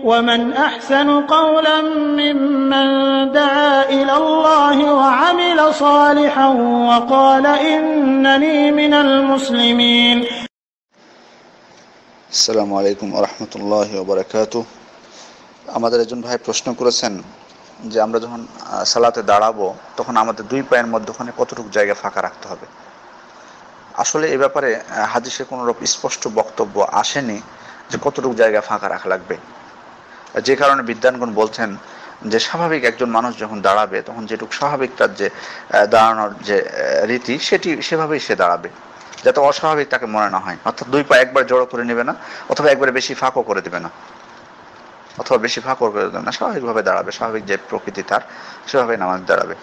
ومن أحسن قولا ممن دعا إلى الله وعمل صالحا وقال إنني من المسلمين. আসসালামু আলাইকুম ওয়া রাহমাতুল্লাহি ওয়া বারাকাতুহু। আমাদের একজন ভাই প্রশ্ন করেছেন যে আমরা যখন সালাতে দাঁড়াবো তখন আমাদের দুই পায়ের মধ্যখানে কতটুকু জায়গা ফাঁকা রাখতে হবে। আসলে এ ব্যাপারে হাদিসে কোনো রকম স্পষ্ট বক্তব্য আসেনি যে কতটুকু জায়গা ফাঁকা রাখা লাগবে, যে কারণে বিদ্বানগণ বলছেন যে স্বাভাবিক একজন মানুষ যখন দাঁড়াবে তখন যেটুকু স্বাভাবিক তার যে দাঁড়ানোর যে রীতি সেটি সেভাবেই সে দাঁড়াবে, যাতে অস্বাভাবিক তাকে মনে না হয়। অর্থাৎ দুই পা একবার জড়ো করে নেবে না, অথবা একবারে বেশি ফাঁকও করে দেবে না, স্বাভাবিকভাবে দাঁড়াবে, স্বাভাবিক যে প্রকৃতি তার সেভাবে নামাজ দাঁড়াবে।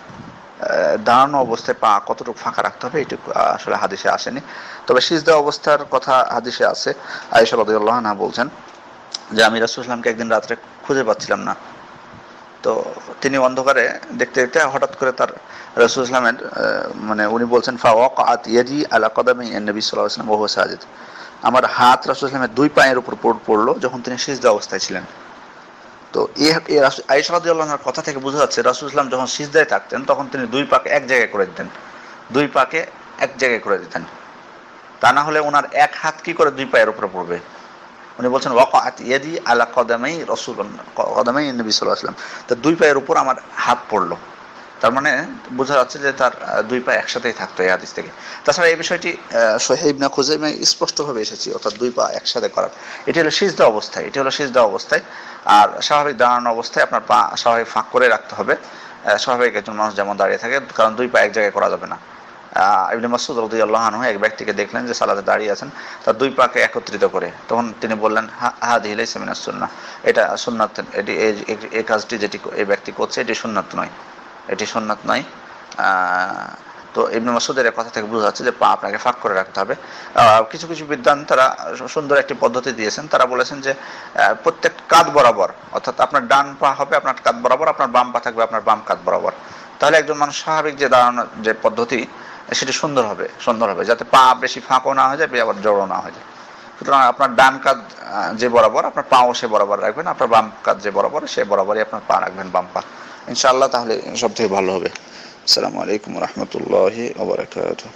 দাঁড়ানো অবস্থায় পা কতটুকু ফাঁকা রাখতে হবে এটুকু আসলে হাদিসে আসেনি। তবে সিজদা অবস্থার কথা হাদিসে আছে। আয়েশা রাদিয়াল্লাহু আনহা বলছেন যে আমি রাসূলুল্লাহ সাল্লাল্লাহু আলাইহি ওয়াসাল্লামকে একদিন রাত্রে খুঁজে পাচ্ছিলাম না, তো তিনি অন্ধকারে দেখতে দেখতে হঠাৎ করে তার রাসূলুল্লাহ সাল্লাল্লাহু আলাইহি ওয়াসাল্লামের উনি বলছেন ফাওয়াকাত ইয়াদি আলা কদামি নবী সাল্লাল্লাহু আলাইহি ওয়াসাল্লাম ওয়া হুয়া সাজিদ, আমার হাত রাসূলুল্লাহ সাল্লাল্লাহু আলাইহি ওয়াসাল্লামের দুই পায়ের উপর পড়লো যখন তিনি সিজদা অবস্থায় ছিলেন। তো আয়েশা রাদিয়াল্লাহু আনহার কথা থেকে বোঝা যাচ্ছে রাসূলুল্লাহ সাল্লাল্লাহু আলাইহি ওয়াসাল্লাম যখন সিজদায় থাকতেন তখন তিনি দুই পাকে এক জায়গায় করে দিতেন, দুই পাকে এক জায়গায় করে দিতেন। তা না হলে ওনার এক হাত কি করে দুই পায়ের উপরে পড়বে। উনি বলছেন ওয়াকাত ইয়াদি আলা কদামাই রাসূলুল্লাহ কদামাই নবী সাল্লাল্লাহু আলাইহি ওয়াসাল্লাম, তো দুই পায়ের উপর আমার হাত পড়লো। তার মানে বোঝা যাচ্ছে যে তার দুই পা একসাথেই থাকতো এই হাদিস থেকে। তাছাড়া এই বিষয়টি সহিহ ইবনে খুজাইমায় স্পষ্টভাবে এসেছে, অর্থাৎ দুই পা একসাথে করার। এটি হলো সিজদা অবস্থায়, আর স্বাভাবিক দাঁড়ানো অবস্থায় আপনার পা স্বাভাবিক ফাঁক করে রাখতে হবে, স্বাভাবিক একজন মানুষ যেমন দাঁড়িয়ে থাকে, কারণ দুই পা এক জায়গায় করা যাবে না। ইবনে মাসউদ রাদিয়াল্লাহু আনহু এক ব্যক্তিকে দেখলেন যে সালাতে দাঁড়িয়ে আছেন, তার দুই পাকে একত্রিত করে, তখন তিনি বললেন হাদিহি লাইসা মিনাস সুন্নাহ, এটা সুন্নাত, এটি এই কাজটি যেটি এই ব্যক্তি করছে এটি সুন্নাত নয়। তো ইবনে মাসউদের কথা থেকে বোঝা যাচ্ছে যে পা আপনাকে ফাঁক করে রাখতে হবে। কিছু কিছু বিদ্বান তারা সুন্দর একটি পদ্ধতি দিয়েছেন, তারা বলেছেন যে প্রত্যেক কাঁধ বরাবর, অর্থাৎ আপনার ডান পা হবে আপনার কাঁধ বরাবর, আপনার বাম পা থাকবে আপনার বাম কাঁধ বরাবর। তাহলে একজন মানুষ স্বাভাবিক যে দাঁড়ানোর যে পদ্ধতি সেটি সুন্দর হবে, যাতে পা বেশি ফাঁকও না হয়ে যায়, আবার জড়ো না হয়ে যায়। সুতরাং আপনার ডান কাঁধ যে বরাবর আপনার পাও সে বরাবর রাখবেন, আপনার বাম কাঁধ যে বরাবর সে বরাবরই আপনার পা রাখবেন, বাম পা, ইনশাআল্লাহ, তাহলে সব থেকে ভালো হবে। আসসালামু আলাইকুম ওয়া রাহমাতুল্লাহি ওয়া বারাকাতুহু।